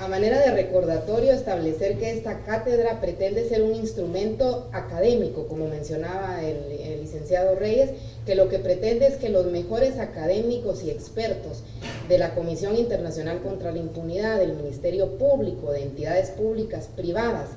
A manera de recordatorio, establecer que esta cátedra pretende ser un instrumento académico, como mencionaba el licenciado Reyes, que lo que pretende es que los mejores académicos y expertos de la Comisión Internacional contra la Impunidad, del Ministerio Público, de entidades públicas privadas,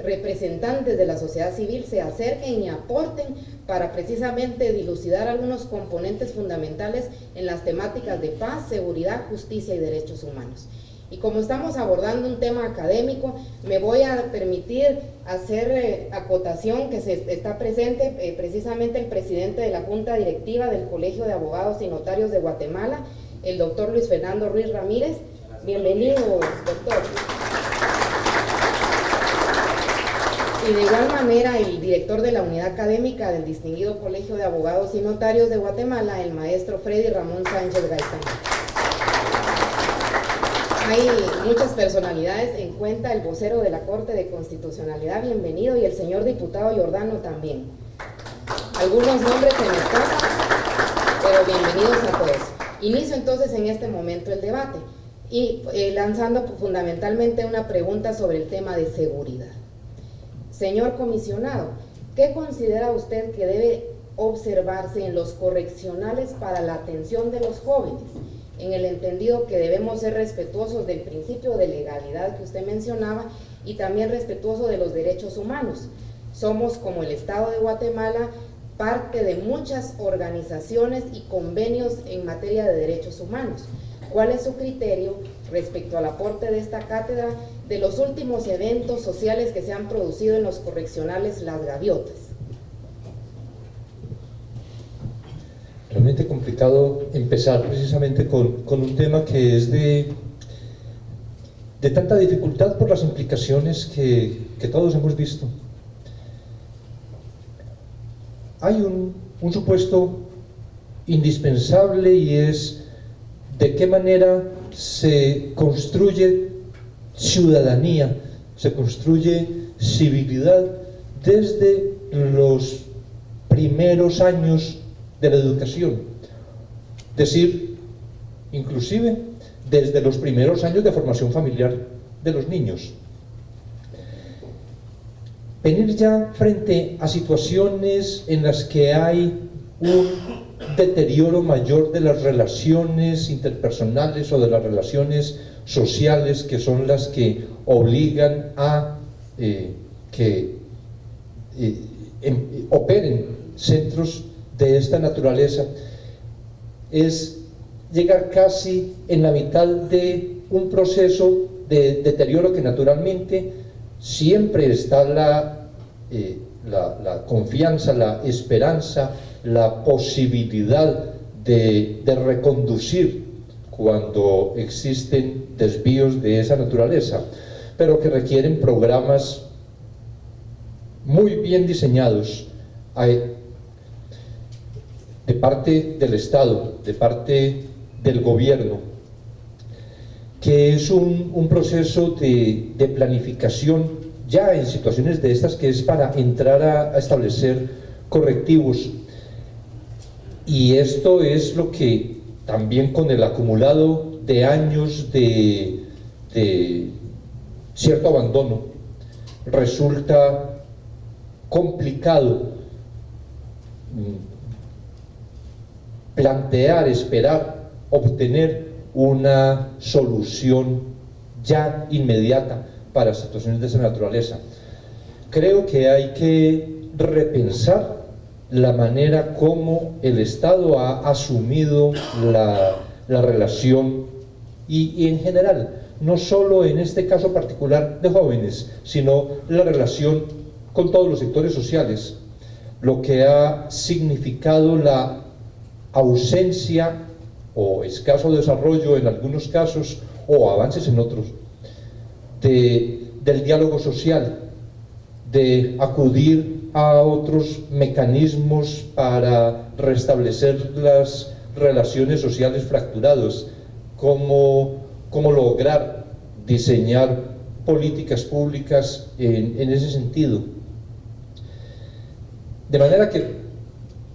representantes de la sociedad civil se acerquen y aporten para precisamente dilucidar algunos componentes fundamentales en las temáticas de paz, seguridad, justicia y derechos humanos. Y como estamos abordando un tema académico, me voy a permitir hacer acotación que está presente precisamente el presidente de la Junta Directiva del Colegio de Abogados y Notarios de Guatemala, el doctor Luis Fernando Ruiz Ramírez. Bienvenido, doctor. Y de igual manera, el director de la unidad académica del distinguido Colegio de Abogados y Notarios de Guatemala, el maestro Freddy Ramón Sánchez Gaitán. Hay muchas personalidades en cuenta, el vocero de la Corte de Constitucionalidad, bienvenido, y el señor diputado Giordano también. Algunos nombres se me escapan, pero bienvenidos a todos. Inicio entonces en este momento el debate y lanzando fundamentalmente una pregunta sobre el tema de seguridad. Señor comisionado, ¿qué considera usted que debe observarse en los correccionales para la atención de los jóvenes? En el entendido que debemos ser respetuosos del principio de legalidad que usted mencionaba y también respetuosos de los derechos humanos. Somos, como el Estado de Guatemala, parte de muchas organizaciones y convenios en materia de derechos humanos. ¿Cuál es su criterio respecto al aporte de esta cátedra de los últimos eventos sociales que se han producido en los correccionales Las Gaviotas? Realmente complicado empezar precisamente con un tema que es de tanta dificultad por las implicaciones que todos hemos visto. Hay un supuesto indispensable y es de qué manera se construye ciudadanía, se construye civilidad desde los primeros años de la educación, es decir, inclusive desde los primeros años de formación familiar de los niños. Venir ya frente a situaciones en las que hay un deterioro mayor de las relaciones interpersonales o de las relaciones sociales, que son las que obligan a que operen centros de esta naturaleza, es llegar casi en la mitad de un proceso de deterioro que naturalmente siempre está la confianza, la esperanza, la posibilidad de reconducir cuando existen desvíos de esa naturaleza, pero que requieren programas muy bien diseñados de parte del Estado, de parte del gobierno, que es un proceso de planificación ya en situaciones de estas, que es para entrar a establecer correctivos. Y esto es lo que también, con el acumulado de años de cierto abandono, resulta complicado plantear, esperar, obtener una solución ya inmediata para situaciones de esa naturaleza. Creo que hay que repensar la manera como el Estado ha asumido la relación y en general, no solo en este caso particular de jóvenes, sino la relación con todos los sectores sociales, lo que ha significado la ausencia o escaso desarrollo en algunos casos, o avances en otros, del diálogo social, de acudir a otros mecanismos para restablecer las relaciones sociales fracturadas, cómo lograr diseñar políticas públicas en ese sentido. De manera que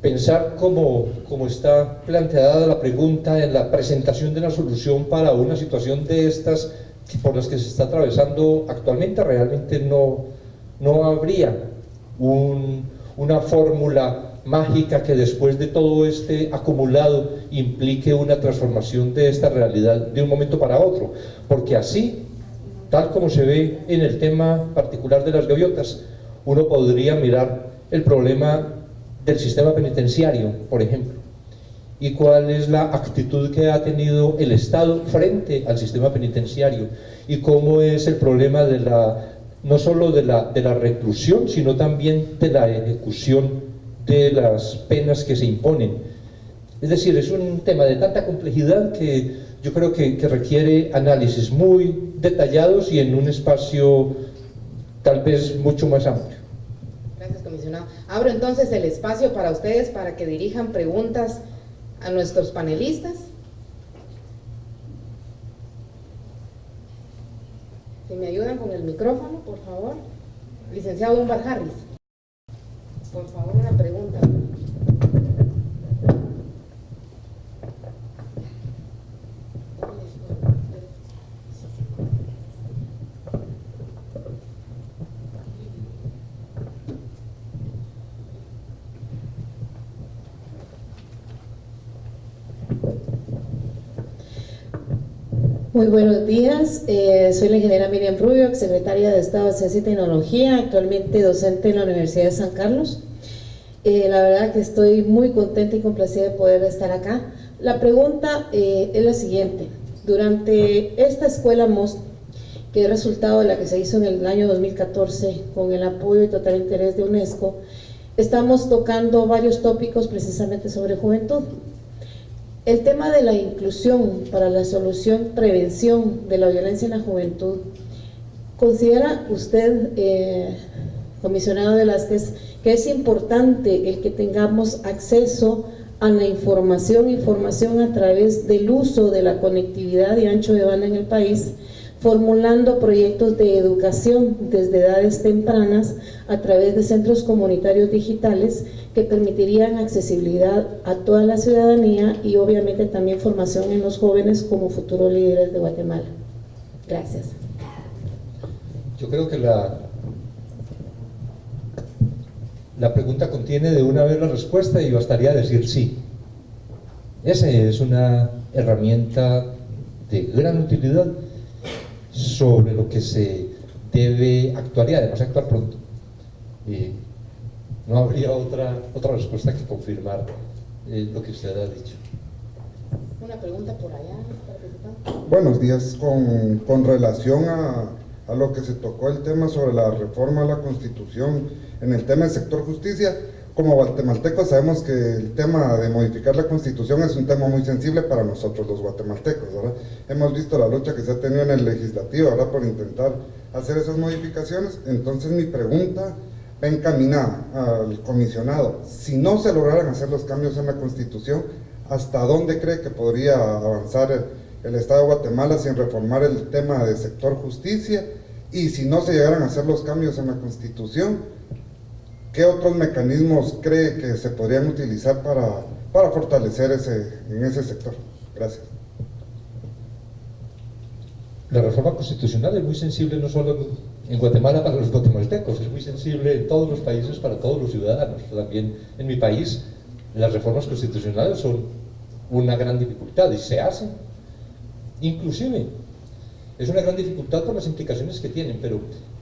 pensar como está planteada la pregunta en la presentación de una solución para una situación de estas por las que se está atravesando actualmente, realmente no habría una fórmula mágica que después de todo este acumulado implique una transformación de esta realidad de un momento para otro, porque así, tal como se ve en el tema particular de las gaviotas, uno podría mirar el problema del sistema penitenciario, por ejemplo, y cuál es la actitud que ha tenido el Estado frente al sistema penitenciario, y cómo es el problema no solo de la reclusión, sino también de la ejecución de las penas que se imponen. Es decir, es un tema de tanta complejidad que yo creo que requiere análisis muy detallados y en un espacio tal vez mucho más amplio. Gracias, comisionado. Abro entonces el espacio para ustedes para que dirijan preguntas a nuestros panelistas. Si me ayudan con el micrófono, por favor. Licenciado Dunbar Harris, por favor, una pregunta. Muy buenos días, soy la ingeniera Miriam Rubio, secretaria de Estado de Ciencia y Tecnología, actualmente docente en la Universidad de San Carlos. La verdad que estoy muy contenta y complacida de poder estar acá. La pregunta es la siguiente: durante esta escuela MOST, que es resultado de la que se hizo en el año 2014 con el apoyo y total interés de UNESCO, estamos tocando varios tópicos precisamente sobre juventud. El tema de la inclusión para la prevención de la violencia en la juventud, ¿considera usted, comisionado Velázquez, que es importante el que tengamos acceso a la información a través del uso de la conectividad y ancho de banda en el país, formulando proyectos de educación desde edades tempranas a través de centros comunitarios digitales que permitirían accesibilidad a toda la ciudadanía y obviamente también formación en los jóvenes como futuros líderes de Guatemala? Gracias. Yo creo que la pregunta contiene de una vez la respuesta y bastaría decir sí. Esa es una herramienta de gran utilidad sobre lo que se debe actuar y además actuar pronto. No habría otra respuesta que confirmar lo que usted ha dicho. Una pregunta por allá, participante. Buenos días. Con relación a lo que se tocó el tema sobre la reforma a la Constitución en el tema del sector justicia, como guatemaltecos sabemos que el tema de modificar la Constitución es un tema muy sensible para nosotros los guatemaltecos, ¿verdad? Hemos visto la lucha que se ha tenido en el legislativo, ¿verdad?, por intentar hacer esas modificaciones. Entonces mi pregunta va encaminada al comisionado: si no se lograran hacer los cambios en la Constitución, ¿hasta dónde cree que podría avanzar el Estado de Guatemala sin reformar el tema del sector justicia? Y si no se llegaran a hacer los cambios en la Constitución, ¿qué otros mecanismos cree que se podrían utilizar para fortalecer en ese sector? Gracias. La reforma constitucional es muy sensible no solo en Guatemala para los guatemaltecos, es muy sensible en todos los países para todos los ciudadanos. También en mi país las reformas constitucionales son una gran dificultad y se hacen. Inclusive es una gran dificultad por las implicaciones que tienen, pero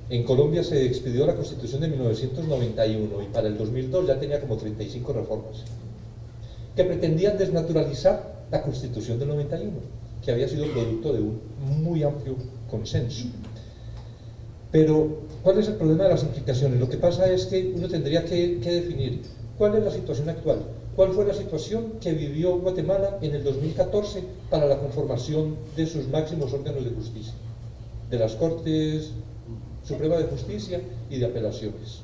en Colombia se expidió la Constitución de 1991 y para el 2002 ya tenía como 35 reformas que pretendían desnaturalizar la Constitución del 91, que había sido producto de un muy amplio consenso. Pero, ¿cuál es el problema de las implicaciones? Lo que pasa es que uno tendría que definir cuál es la situación actual, cuál fue la situación que vivió Guatemala en el 2014 para la conformación de sus máximos órganos de justicia, de las Cortes Suprema de Justicia y de Apelaciones.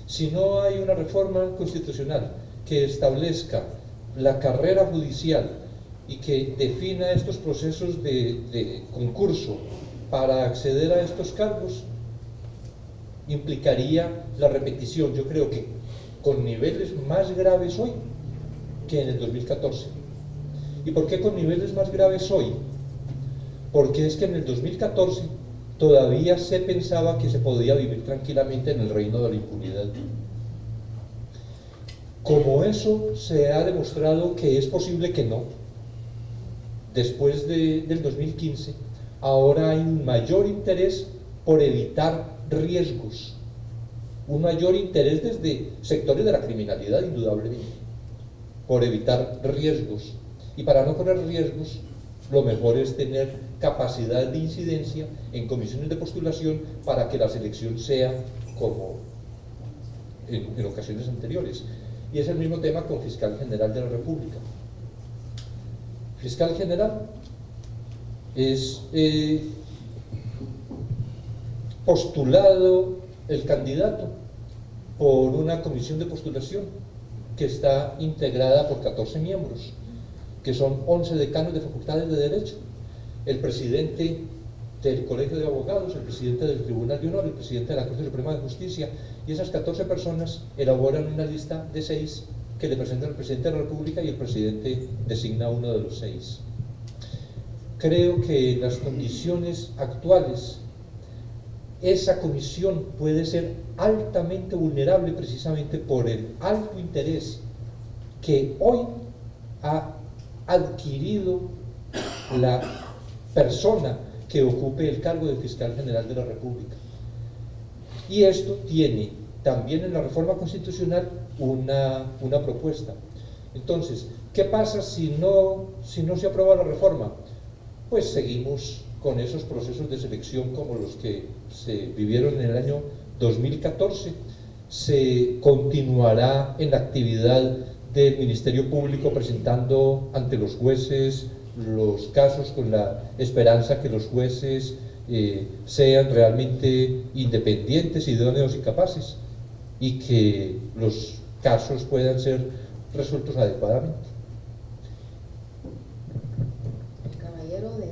Si no hay una reforma constitucional que establezca la carrera judicial y que defina estos procesos de concurso para acceder a estos cargos, implicaría la repetición, yo creo que con niveles más graves hoy que en el 2014. ¿Y por qué con niveles más graves hoy? porque es que en el 2014 todavía se pensaba que se podía vivir tranquilamente en el reino de la impunidad. Como eso se ha demostrado que es posible que no, después del 2015, ahora hay un mayor interés por evitar riesgos, un mayor interés desde sectores de la criminalidad, indudablemente, por evitar riesgos. Y para no correr riesgos, lo mejor es tener capacidad de incidencia en comisiones de postulación para que la selección sea como en ocasiones anteriores. Y es el mismo tema con Fiscal General de la República. Fiscal General es postulado el candidato por una comisión de postulación que está integrada por 14 miembros, que son 11 decanos de facultades de Derecho, el presidente del Colegio de Abogados, el presidente del Tribunal de Honor, el presidente de la Corte Suprema de Justicia, y esas 14 personas elaboran una lista de 6 que le presentan al presidente de la República y el presidente designa uno de los 6. Creo que en las condiciones actuales esa comisión puede ser altamente vulnerable precisamente por el alto interés que hoy ha adquirido la persona que ocupe el cargo de Fiscal General de la República. Y esto tiene también en la reforma constitucional una propuesta. Entonces, ¿qué pasa si no se aprueba la reforma? Pues seguimos con esos procesos de selección como los que se vivieron en el año 2014. Se continuará en la actividad del Ministerio Público presentando ante los jueces los casos con la esperanza que los jueces sean realmente independientes, idóneos y capaces, y que los casos puedan ser resueltos adecuadamente. El caballero de...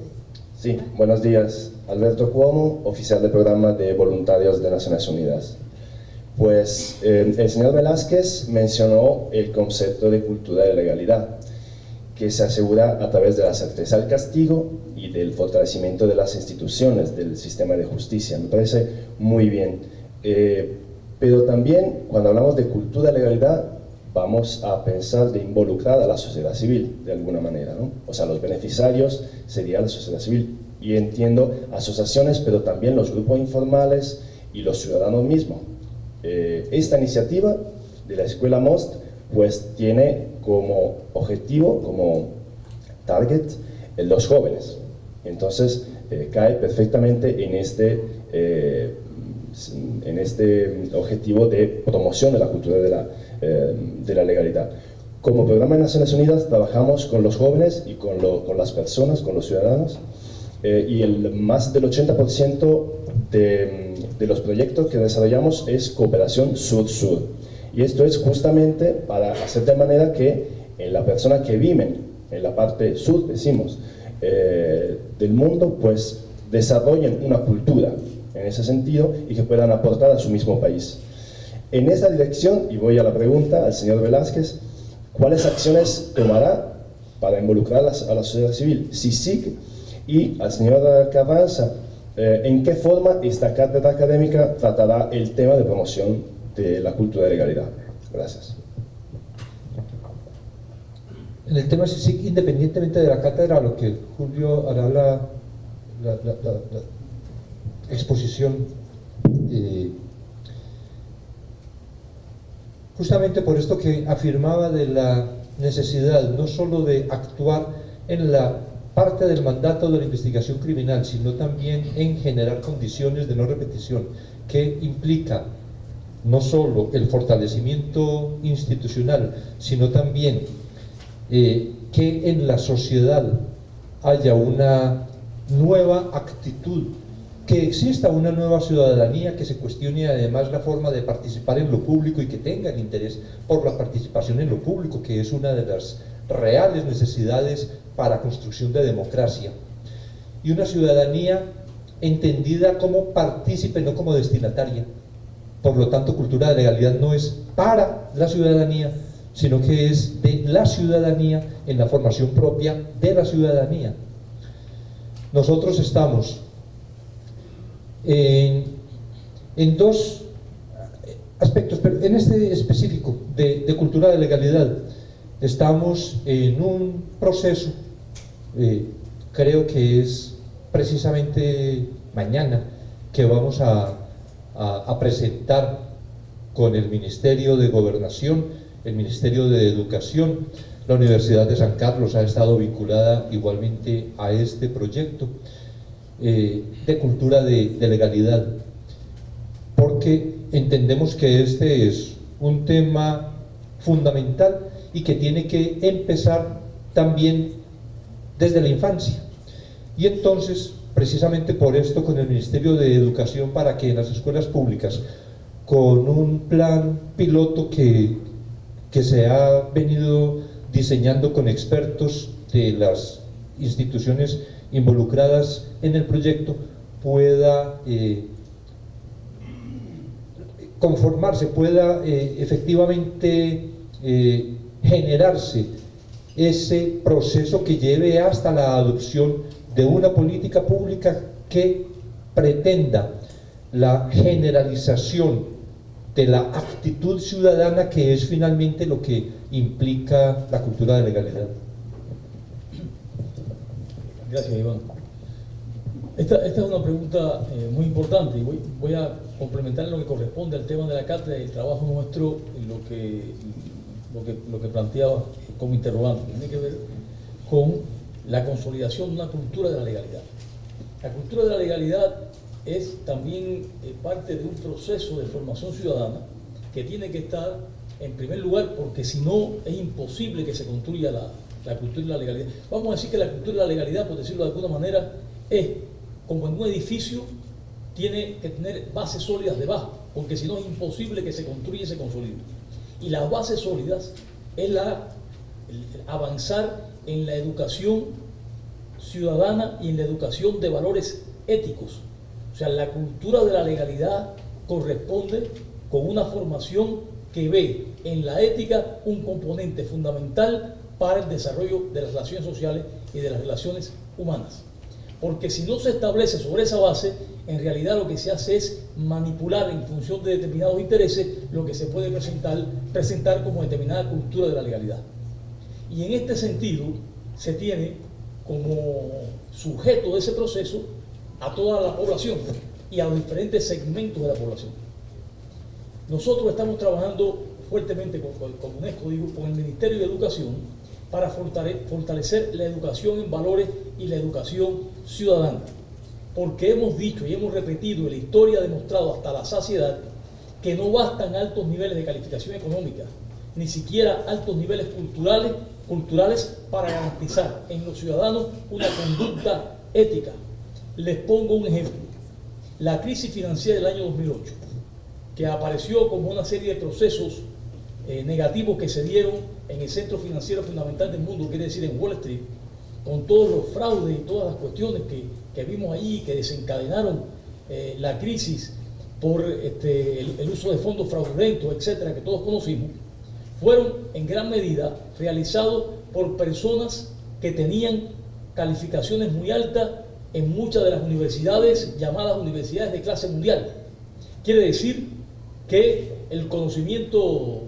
Sí, buenos días. Alberto Cuomo, oficial de programa de voluntarios de Naciones Unidas. Pues el señor Velázquez mencionó el concepto de cultura de legalidad, que se asegura a través de la certeza del castigo y del fortalecimiento de las instituciones del sistema de justicia. Me parece muy bien. Pero también, cuando hablamos de cultura de legalidad, vamos a pensar de involucrar a la sociedad civil, de alguna manera, ¿no? O sea, los beneficiarios sería la sociedad civil. Y entiendo asociaciones, pero también los grupos informales y los ciudadanos mismos. Esta iniciativa de la Escuela MOST, pues tiene como objetivo, como target, los jóvenes. Entonces, cae perfectamente en este objetivo de promoción de la cultura de la legalidad. Como programa de Naciones Unidas trabajamos con los jóvenes y con las personas, con los ciudadanos, y más del 80% de los proyectos que desarrollamos es cooperación sur-sur. Y esto es justamente para hacer de manera que la persona que vive en la parte sur, decimos, del mundo, pues desarrollen una cultura en ese sentido y que puedan aportar a su mismo país. En esta dirección, y voy a la pregunta al señor Velázquez, ¿cuáles acciones tomará para involucrar a la sociedad civil, CICIG, y al señor Carranza, en qué forma esta cátedra académica tratará el tema de promoción de la cultura de legalidad? Gracias. En el tema CICIG, independientemente de la cátedra, a lo que Julio hará la exposición, justamente por esto que afirmaba de la necesidad no solo de actuar en la parte del mandato de la investigación criminal, sino también en generar condiciones de no repetición, que implica no solo el fortalecimiento institucional, sino también que en la sociedad haya una nueva actitud, que exista una nueva ciudadanía que se cuestione además la forma de participar en lo público y que tenga el interés por la participación en lo público, que es una de las reales necesidades para construcción de democracia, y una ciudadanía entendida como partícipe, no como destinataria. Por lo tanto, cultura de legalidad no es para la ciudadanía, sino que es de la ciudadanía en la formación propia de la ciudadanía. Nosotros estamos en dos aspectos, pero en este específico de cultura de legalidad, estamos en un proceso, creo que es precisamente mañana, que vamos a presentar con el Ministerio de Gobernación, el Ministerio de Educación. La Universidad de San Carlos ha estado vinculada igualmente a este proyecto de cultura de legalidad, porque entendemos que este es un tema fundamental y que tiene que empezar también desde la infancia. Y entonces, precisamente por esto, con el Ministerio de Educación, para que en las escuelas públicas, con un plan piloto que se ha venido diseñando con expertos de las instituciones involucradas en el proyecto, pueda conformarse, pueda efectivamente generarse ese proceso que lleve hasta la adopción de una política pública que pretenda la generalización de la actitud ciudadana, que es finalmente lo que implica la cultura de legalidad. Gracias, Iván. Esta es una pregunta muy importante y voy a complementar lo que corresponde al tema de la cátedra y el trabajo nuestro, lo que planteaba como interrogante. Tiene que ver con la consolidación de una cultura de la legalidad. La cultura de la legalidad es también parte de un proceso de formación ciudadana que tiene que estar en primer lugar, porque si no es imposible que se construya la cultura de la legalidad. Vamos a decir que la cultura de la legalidad, por decirlo de alguna manera, es como en un edificio, tiene que tener bases sólidas debajo, porque si no es imposible que se construya y se consolide. Y las bases sólidas es el avanzar en la educación ciudadana y en la educación de valores éticos. O sea, la cultura de la legalidad corresponde con una formación que ve en la ética un componente fundamental para el desarrollo de las relaciones sociales y de las relaciones humanas. Porque si no se establece sobre esa base, en realidad lo que se hace es manipular en función de determinados intereses lo que se puede presentar como determinada cultura de la legalidad. Y en este sentido se tiene como sujeto de ese proceso a toda la población y a los diferentes segmentos de la población. Nosotros estamos trabajando fuertemente con UNESCO, con el Ministerio de Educación, para fortalecer la educación en valores y la educación ciudadana. Porque hemos dicho y hemos repetido, y la historia ha demostrado hasta la saciedad, que no bastan altos niveles de calificación económica, ni siquiera altos niveles culturales para garantizar en los ciudadanos una conducta ética. Les pongo un ejemplo. La crisis financiera del año 2008, que apareció como una serie de procesos negativos que se dieron en el centro financiero fundamental del mundo, quiere decir en Wall Street, con todos los fraudes y todas las cuestiones que vimos ahí, que desencadenaron la crisis por el uso de fondos fraudulentos, etcétera, que todos conocimos, fueron en gran medida realizados por personas que tenían calificaciones muy altas en muchas de las universidades llamadas universidades de clase mundial. Quiere decir que el conocimiento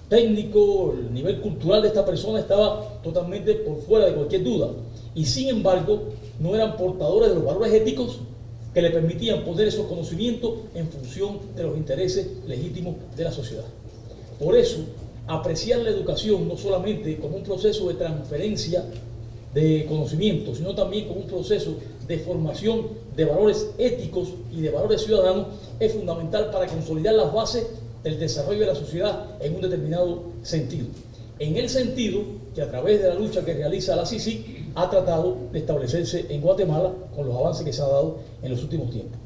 técnico, el nivel cultural de esta persona estaba totalmente por fuera de cualquier duda. Y sin embargo, no eran portadores de los valores éticos que le permitían poner esos conocimientos en función de los intereses legítimos de la sociedad. Por eso, apreciar la educación no solamente como un proceso de transferencia de conocimiento, sino también como un proceso de formación de valores éticos y de valores ciudadanos, es fundamental para consolidar las bases del desarrollo de la sociedad en un determinado sentido. En el sentido que a través de la lucha que realiza la CICIG ha tratado de establecerse en Guatemala con los avances que se ha dado en los últimos tiempos.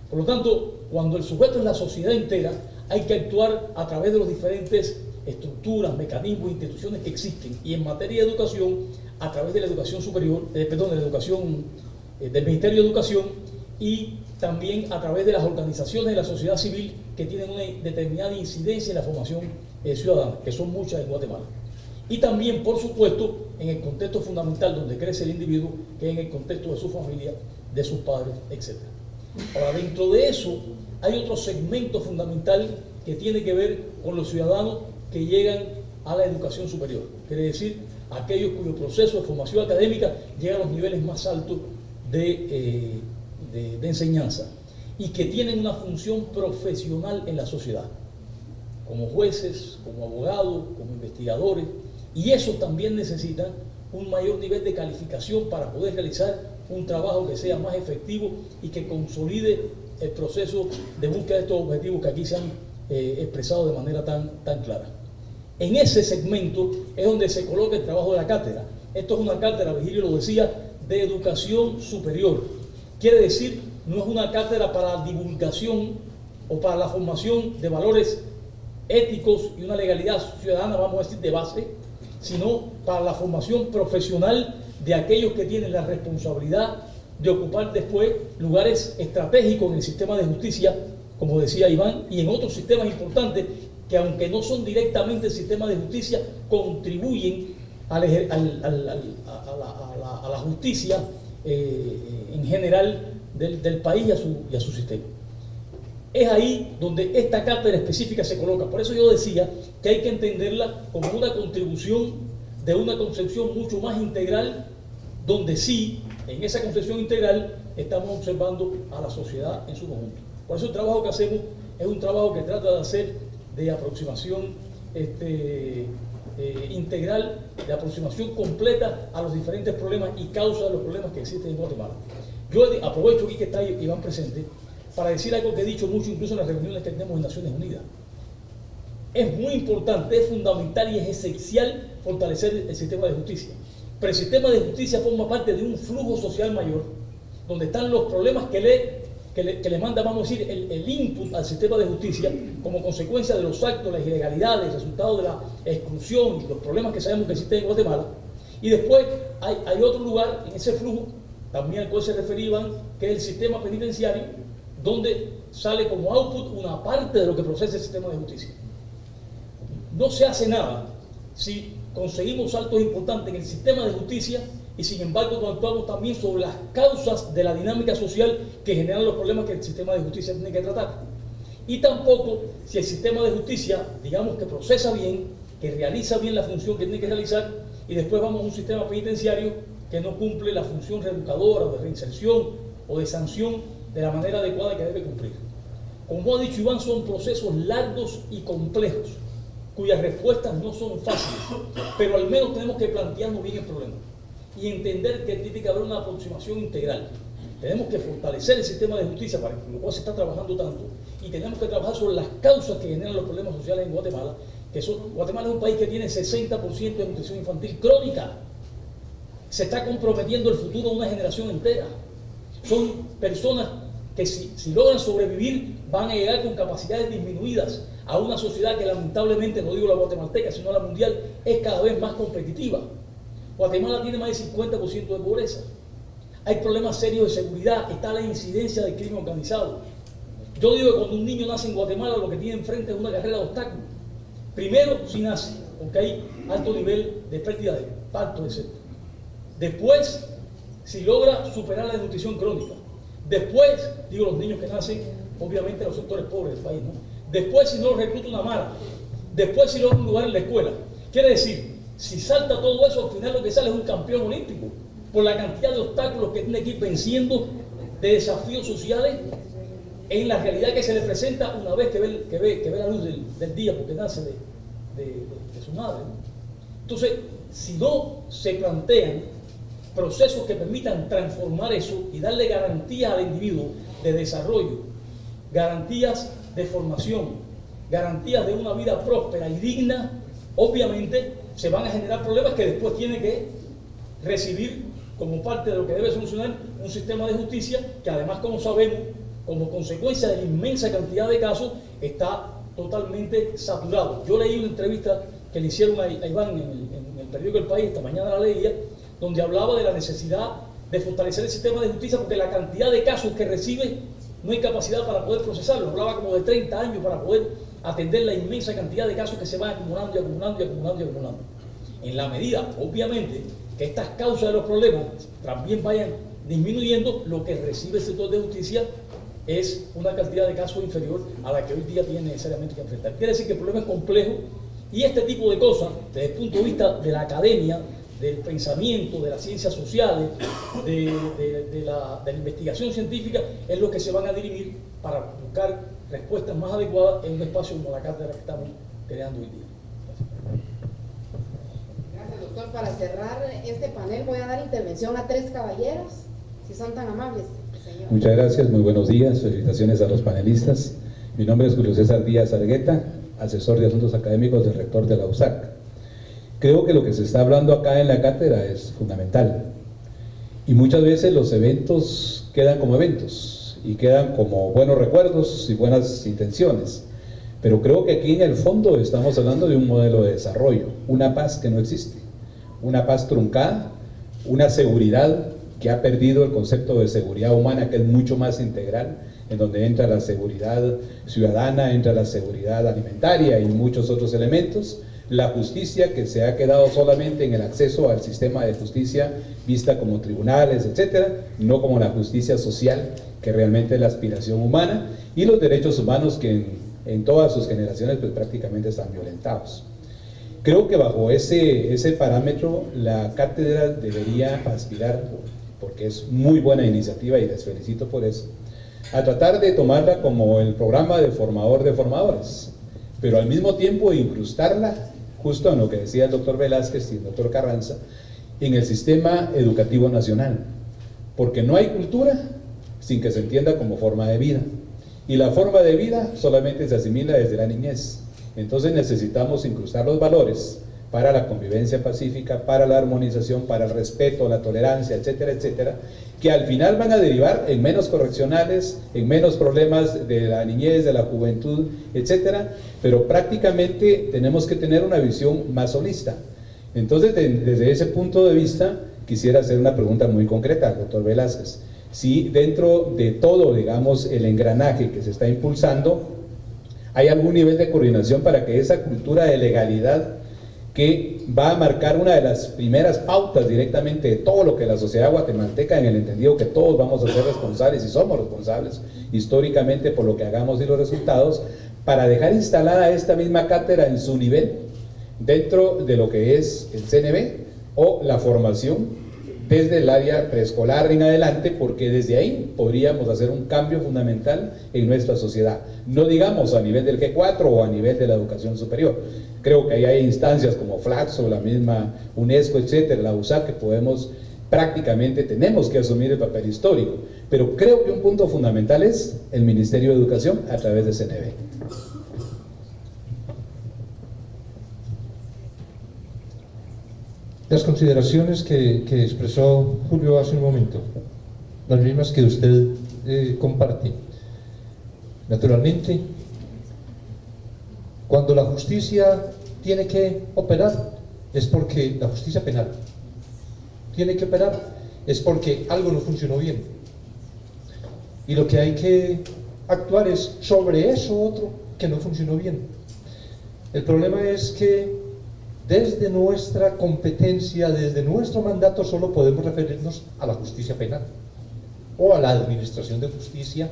Por lo tanto, cuando el sujeto es la sociedad entera, hay que actuar a través de las diferentes estructuras, mecanismos, instituciones que existen, y en materia de educación, a través de la educación superior, de la educación del Ministerio de Educación, y también a través de las organizaciones de la sociedad civil que tienen una determinada incidencia en la formación ciudadana, que son muchas en Guatemala. Y también, por supuesto, en el contexto fundamental donde crece el individuo, que es en el contexto de su familia, de sus padres, etc. Ahora, dentro de eso hay otro segmento fundamental que tiene que ver con los ciudadanos que llegan a la educación superior, quiere decir, aquellos cuyo proceso de formación académica llega a los niveles más altos de enseñanza y que tienen una función profesional en la sociedad, como jueces, como abogados, como investigadores, y esos también necesitan un mayor nivel de calificación para poder realizar un trabajo que sea más efectivo y que consolide el proceso de búsqueda de estos objetivos que aquí se han expresado de manera tan clara. En ese segmento es donde se coloca el trabajo de la cátedra. Esto es una cátedra, Virgilio lo decía, de educación superior. Quiere decir, no es una cátedra para la divulgación o para la formación de valores éticos y una legalidad ciudadana, vamos a decir, de base, sino para la formación profesional de aquellos que tienen la responsabilidad de ocupar después lugares estratégicos en el sistema de justicia, como decía Iván, y en otros sistemas importantes que, aunque no son directamente el sistema de justicia, contribuyen a la justicia en general del país y a su sistema. Es ahí donde esta cátedra específica se coloca. Por eso yo decía que hay que entenderla como una contribución de una concepción mucho más integral, donde sí, en esa concepción integral, estamos observando a la sociedad en su conjunto. Por eso el trabajo que hacemos es un trabajo que trata de hacer de aproximación integral, de aproximación completa a los diferentes problemas y causas de los problemas que existen en Guatemala. Yo aprovecho aquí que está Iván presente para decir algo que he dicho mucho incluso en las reuniones que tenemos en Naciones Unidas. Es muy importante, es fundamental y es esencial fortalecer el sistema de justicia. Pero el sistema de justicia forma parte de un flujo social mayor, donde están los problemas que le manda, vamos a decir, el input al sistema de justicia como consecuencia de los actos, las ilegalidades, resultado de la exclusión y los problemas que sabemos que existen en Guatemala. Y después hay otro lugar en ese flujo, también al cual se referían, que es el sistema penitenciario, donde sale como output una parte de lo que procesa el sistema de justicia. No se hace nada si conseguimos saltos importantes en el sistema de justicia y sin embargo no actuamos también sobre las causas de la dinámica social que generan los problemas que el sistema de justicia tiene que tratar. Y tampoco si el sistema de justicia, digamos que procesa bien, que realiza bien la función que tiene que realizar, y después vamos a un sistema penitenciario que no cumple la función reeducadora o de reinserción o de sanción de la manera adecuada que debe cumplir. Como ha dicho Iván, son procesos largos y complejos, cuyas respuestas no son fáciles, pero al menos tenemos que plantearnos bien el problema y entender que tiene que haber una aproximación integral. Tenemos que fortalecer el sistema de justicia, para lo cual se está trabajando tanto, y tenemos que trabajar sobre las causas que generan los problemas sociales en Guatemala, Guatemala es un país que tiene 60% de nutrición infantil crónica. Se está comprometiendo el futuro de una generación entera. Son personas que si logran sobrevivir van a llegar con capacidades disminuidas a una sociedad que lamentablemente, no digo la guatemalteca, sino la mundial, es cada vez más competitiva. Guatemala tiene más del 50% de pobreza. Hay problemas serios de seguridad, está la incidencia del crimen organizado. Yo digo que cuando un niño nace en Guatemala lo que tiene enfrente es una carrera de obstáculos. Primero, si nace, porque hay alto nivel de pérdida de parto, etc. Después, si logra superar la desnutrición crónica. Después, digo los niños que nacen, obviamente los sectores pobres del país, ¿no? Después, si no los recluta una mara. Después, si logra un lugar en la escuela. Quiere decir, si salta todo eso, al final lo que sale es un campeón olímpico, por la cantidad de obstáculos que tiene que ir venciendo, de desafíos sociales, en la realidad que se le presenta una vez que ve la luz del día, porque nace de su madre, ¿no? Entonces, si no se plantean procesos que permitan transformar eso y darle garantías al individuo de desarrollo, garantías de formación, garantías de una vida próspera y digna, obviamente se van a generar problemas que después tiene que recibir como parte de lo que debe solucionar un sistema de justicia que además, como sabemos, como consecuencia de la inmensa cantidad de casos, está totalmente saturado. Yo leí una entrevista que le hicieron a Iván en el periódico El País, esta mañana la leía, donde hablaba de la necesidad de fortalecer el sistema de justicia porque la cantidad de casos que recibe no hay capacidad para poder procesarlo. Hablaba como de 30 años para poder atender la inmensa cantidad de casos que se van acumulando y acumulando y acumulando y acumulando. en la medida, obviamente, que estas causas de los problemas también vayan disminuyendo, lo que recibe el sector de justicia es una cantidad de casos inferior a la que hoy día tiene necesariamente que enfrentar. Quiere decir que el problema es complejo y este tipo de cosas, desde el punto de vista de la academia, del pensamiento, de las ciencias sociales, de la investigación científica, es lo que se van a dirimir para buscar respuestas más adecuadas en un espacio como la cátedra que estamos creando hoy día. Gracias, doctor. Para cerrar este panel voy a dar intervención a 3 caballeros, si son tan amables, señor. Muchas gracias, muy buenos días, felicitaciones a los panelistas. Mi nombre es Julio César Díaz Argueta, asesor de asuntos académicos del rector de la USAC. Creo que lo que se está hablando acá en la cátedra es fundamental y muchas veces los eventos quedan como eventos y quedan como buenos recuerdos y buenas intenciones, pero creo que aquí en el fondo estamos hablando de un modelo de desarrollo, una paz que no existe, una paz truncada, una seguridad que ha perdido el concepto de seguridad humana, que es mucho más integral, en donde entra la seguridad ciudadana, entra la seguridad alimentaria y muchos otros elementos. La justicia, que se ha quedado solamente en el acceso al sistema de justicia vista como tribunales, etcétera, no como la justicia social, que realmente es la aspiración humana, y los derechos humanos que en todas sus generaciones pues prácticamente están violentados. Creo que bajo ese parámetro la cátedra debería aspirar, porque es muy buena iniciativa y les felicito por eso, a tratar de tomarla como el programa de formador de formadores, pero al mismo tiempo incrustarla, justo en lo que decía el doctor Velázquez y el doctor Carranza, en el sistema educativo nacional, porque no hay cultura sin que se entienda como forma de vida, y la forma de vida solamente se asimila desde la niñez. Entonces necesitamos incrustar los valores para la convivencia pacífica, para la armonización, para el respeto, la tolerancia, etcétera, etcétera, que al final van a derivar en menos correccionales, en menos problemas de la niñez, de la juventud, etcétera, pero prácticamente tenemos que tener una visión más holista. Entonces, desde ese punto de vista, quisiera hacer una pregunta muy concreta al doctor Velázquez. Si dentro de todo, digamos, el engranaje que se está impulsando, hay algún nivel de coordinación para que esa cultura de legalidad, que va a marcar una de las primeras pautas directamente de todo lo que la sociedad guatemalteca, en el entendido que todos vamos a ser responsables y somos responsables históricamente por lo que hagamos y los resultados, para dejar instalada esta misma cátedra en su nivel dentro de lo que es el CNB o la formación desde el área preescolar en adelante, porque desde ahí podríamos hacer un cambio fundamental en nuestra sociedad, no digamos a nivel del G4 o a nivel de la educación superior. Creo que ahí hay instancias como Flaxo, la misma UNESCO, etcétera, la USAC, que podemos, prácticamente tenemos que asumir el papel histórico, pero creo que un punto fundamental es el Ministerio de Educación a través de CNB. Las consideraciones que expresó Julio hace un momento, las mismas que usted comparte. Naturalmente, cuando la justicia tiene que operar, es porque la justicia penal tiene que operar, es porque algo no funcionó bien. Y lo que hay que actuar es sobre eso otro que no funcionó bien. El problema es que desde nuestra competencia, desde nuestro mandato, solo podemos referirnos a la justicia penal o a la administración de justicia,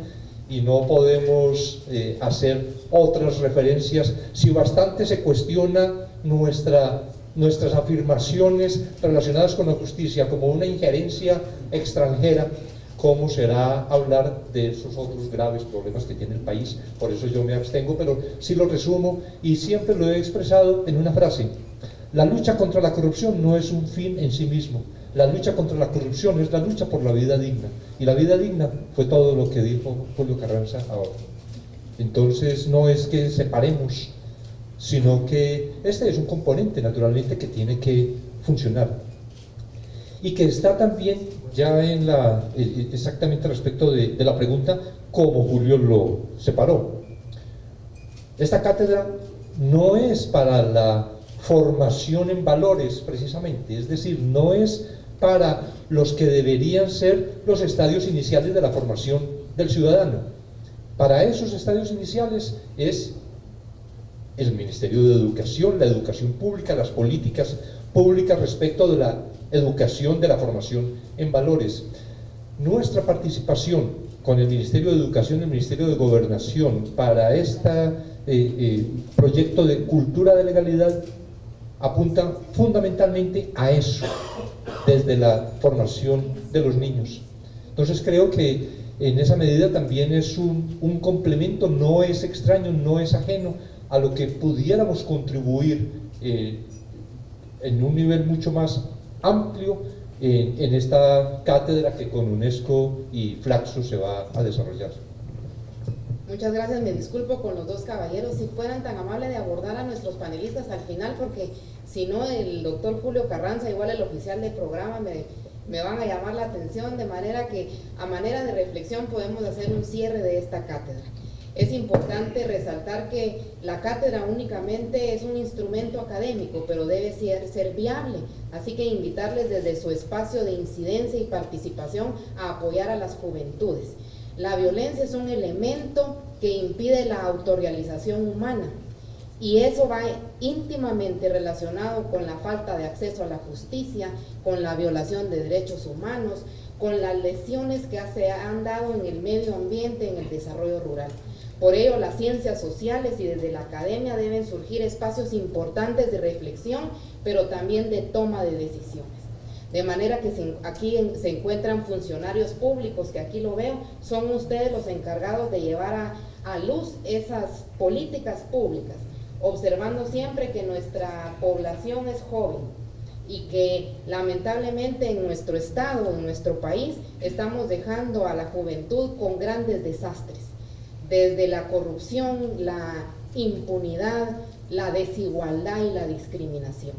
y no podemos hacer otras referencias. Si bastante se cuestiona nuestras afirmaciones relacionadas con la justicia como una injerencia extranjera, ¿cómo será hablar de esos otros graves problemas que tiene el país? Por eso yo me abstengo, pero sí lo resumo y siempre lo he expresado en una frase: la lucha contra la corrupción no es un fin en sí mismo. La lucha contra la corrupción es la lucha por la vida digna. Y la vida digna fue todo lo que dijo Julio Carranza ahora. Entonces no es que separemos, sino que este es un componente naturalmente que tiene que funcionar. Y que está también ya en exactamente respecto de la pregunta, como Julio lo separó. Esta cátedra no es para la formación en valores precisamente, es decir, no es para los que deberían ser los estadios iniciales de la formación del ciudadano. Para esos estadios iniciales es el Ministerio de Educación, la educación pública, las políticas pública respecto de la educación, de la formación en valores. Nuestra participación con el Ministerio de Educación y el Ministerio de Gobernación para este proyecto de cultura de legalidad apunta fundamentalmente a eso, desde la formación de los niños. Entonces creo que en esa medida también es un complemento, no es extraño, no es ajeno a lo que pudiéramos contribuir en un nivel mucho más amplio en esta cátedra que con UNESCO y Flaxo se va a desarrollar. Muchas gracias, me disculpo con los dos caballeros. Si fueran tan amables de abordar a nuestros panelistas al final, porque si no el doctor Julio Carranza, igual el oficial del programa, me van a llamar la atención, de manera que a manera de reflexión podemos hacer un cierre de esta cátedra. Es importante resaltar que la cátedra únicamente es un instrumento académico, pero debe ser viable, así que invitarles desde su espacio de incidencia y participación a apoyar a las juventudes. La violencia es un elemento que impide la autorrealización humana y eso va íntimamente relacionado con la falta de acceso a la justicia, con la violación de derechos humanos, con las lesiones que se han dado en el medio ambiente, en el desarrollo rural. Por ello, las ciencias sociales y desde la academia deben surgir espacios importantes de reflexión, pero también de toma de decisiones. De manera que aquí se encuentran funcionarios públicos, que aquí lo veo, son ustedes los encargados de llevar a luz esas políticas públicas, observando siempre que nuestra población es joven y que lamentablemente en nuestro estado, en nuestro país, estamos dejando a la juventud con grandes desastres, desde la corrupción, la impunidad, la desigualdad y la discriminación.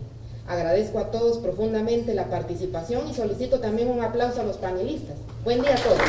Agradezco a todos profundamente la participación y solicito también un aplauso a los panelistas. Buen día a todos.